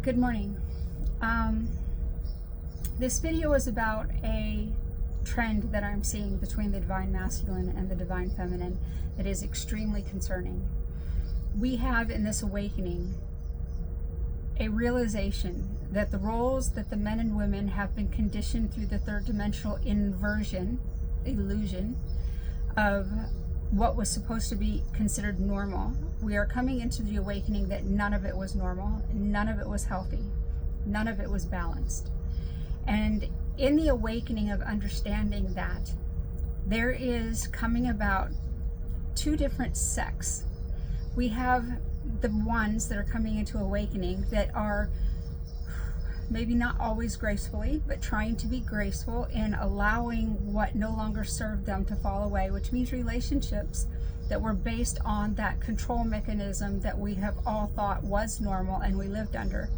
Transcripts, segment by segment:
Good morning. This video is about a trend that I'm seeing between the divine masculine and the divine feminine that is extremely concerning. We have in this awakening a realization that the roles that the men and women have been conditioned through the third dimensional illusion of what was supposed to be considered normal. We are coming into the awakening that none of it was normal, none of it was healthy, none of it was balanced. And in the awakening of understanding that, there is coming about two different sects. We have the ones that are coming into awakening that are maybe not always gracefully, but trying to be graceful in allowing what no longer served them to fall away, which means relationships that were based on that control mechanism that we have all thought was normal and we lived under.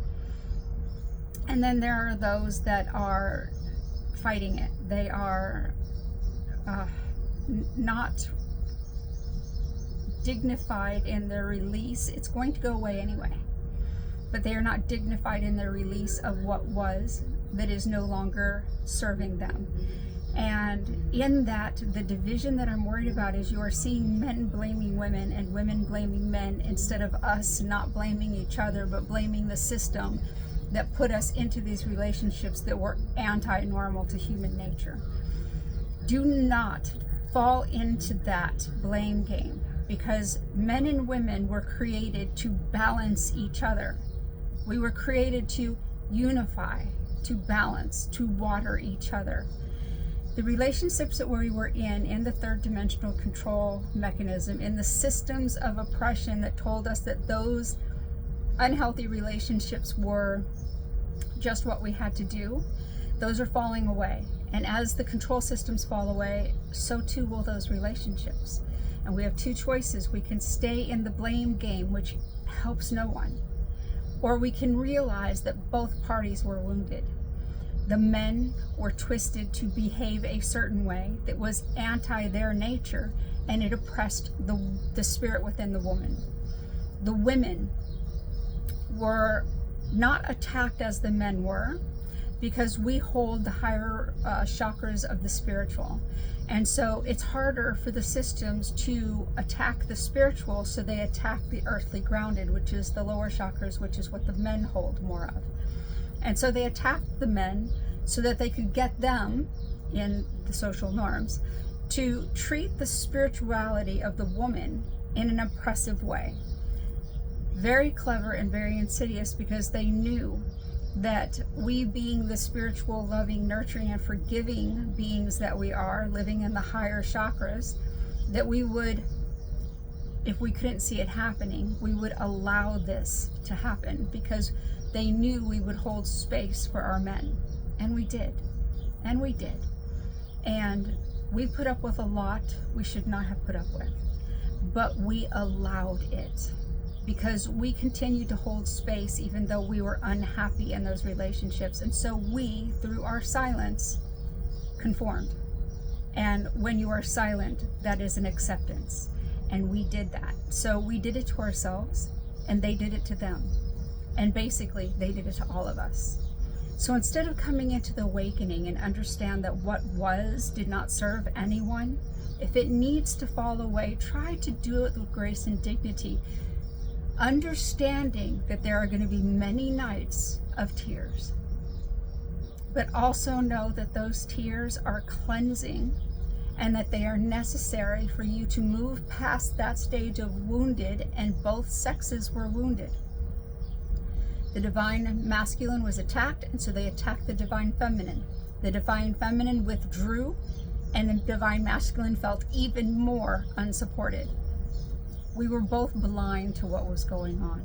And then there are those that are fighting it. They are not dignified in their release. It's going to go away anyway, but they are not dignified in their release of what was that is no longer serving them. And in that, the division that I'm worried about is you are seeing men blaming women and women blaming men instead of us not blaming each other, but blaming the system that put us into these relationships that were anti-normal to human nature. Do not fall into that blame game, because men and women were created to balance each other. We were created to unify, to balance, to water each other. The relationships that we were in the third dimensional control mechanism, in the systems of oppression that told us that those unhealthy relationships were just what we had to do, those are falling away. And as the control systems fall away, so too will those relationships. And we have two choices. We can stay in the blame game, which helps no one, or we can realize that both parties were wounded. The men were twisted to behave a certain way that was anti their nature, and it oppressed the spirit within the woman. The women were not attacked as the men were, because we hold the higher chakras of the spiritual. And so it's harder for the systems to attack the spiritual, so they attack the earthly grounded, which is the lower chakras, which is what the men hold more of. And so they attacked the men so that they could get them, in the social norms, to treat the spirituality of the woman in an oppressive way. Very clever and very insidious, because they knew that we, being the spiritual, loving, nurturing, and forgiving beings that we are, living in the higher chakras, that we would, if we couldn't see it happening, we would allow this to happen, because they knew we would hold space for our men. And we did. And we did. And we put up with a lot we should not have put up with. But we allowed it, because we continued to hold space even though we were unhappy in those relationships. And so we, through our silence, conformed. And when you are silent, that is an acceptance. And we did that. So we did it to ourselves, and they did it to them. And basically, they did it to all of us. So instead of coming into the awakening and understand that what was did not serve anyone, if it needs to fall away, try to do it with grace and dignity, understanding that there are going to be many nights of tears. But also know that those tears are cleansing, and that they are necessary for you to move past that stage of wounded, and both sexes were wounded. The divine masculine was attacked, and so they attacked the divine feminine. The divine feminine withdrew, and the divine masculine felt even more unsupported. We were both blind to what was going on.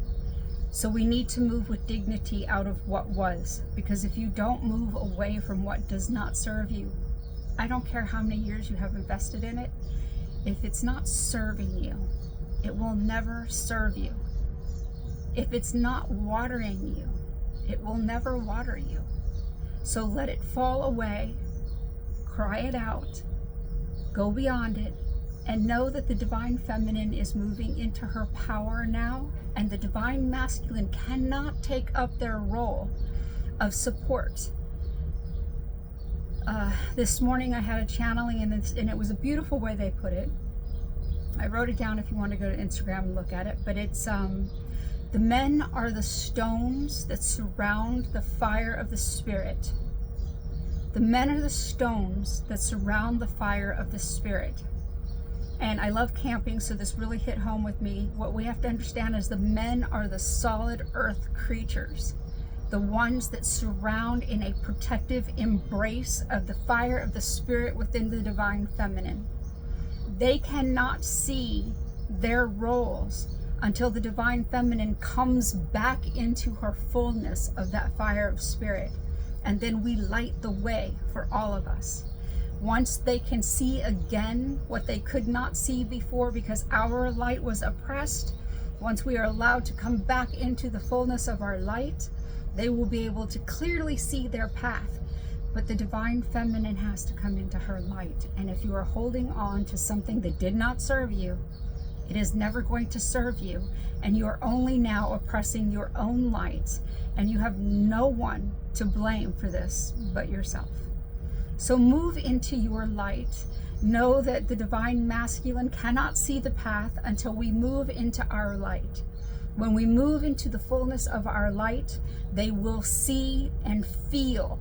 So we need to move with dignity out of what was, because if you don't move away from what does not serve you, I don't care how many years you have invested in it, if it's not serving you, it will never serve you. If it's not watering you, it will never water you. So let it fall away, cry it out, go beyond it, and know that the divine feminine is moving into her power now, and the divine masculine cannot take up their role of support. This morning I had a channeling, and it was a beautiful way they put it. I wrote it down if you want to go to Instagram and look at it, but it's the men are the stones that surround the fire of the Spirit. The men are the stones that surround the fire of the Spirit. And I love camping, so this really hit home with me. What we have to understand is the men are the solid earth creatures, the ones that surround in a protective embrace of the fire of the Spirit within the divine feminine. They cannot see their roles until the divine feminine comes back into her fullness of that fire of Spirit. And then we light the way for all of us. Once they can see again what they could not see before because our light was oppressed, once we are allowed to come back into the fullness of our light, they will be able to clearly see their path. But the divine feminine has to come into her light. And if you are holding on to something that did not serve you, it is never going to serve you. And you are only now oppressing your own light. And you have no one to blame for this but yourself. So move into your light. Know that the divine masculine cannot see the path until we move into our light. When we move into the fullness of our light, they will see and feel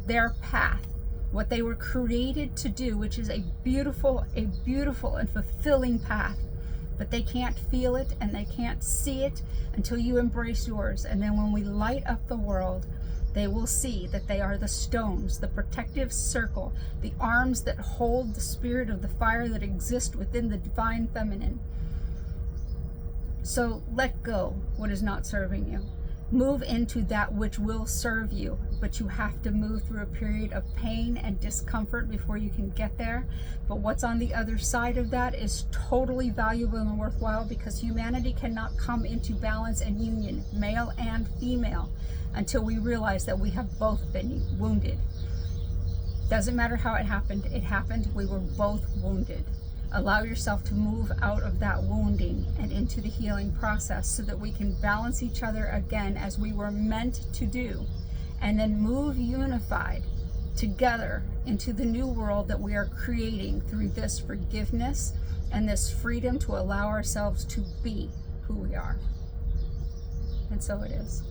their path, what they were created to do, which is a beautiful and fulfilling path. But they can't feel it and they can't see it until you embrace yours. And then when we light up the world, they will see that they are the stones, the protective circle, the arms that hold the spirit of the fire that exists within the divine feminine. So let go what is not serving you. Move into that which will serve you, but you have to move through a period of pain and discomfort before you can get there. But what's on the other side of that is totally valuable and worthwhile, because humanity cannot come into balance and union, male and female, until we realize that we have both been wounded. Doesn't matter how it happened, we were both wounded. Allow yourself to move out of that wounding and into the healing process so that we can balance each other again as we were meant to do, and then move unified together into the new world that we are creating through this forgiveness and this freedom to allow ourselves to be who we are. And so it is.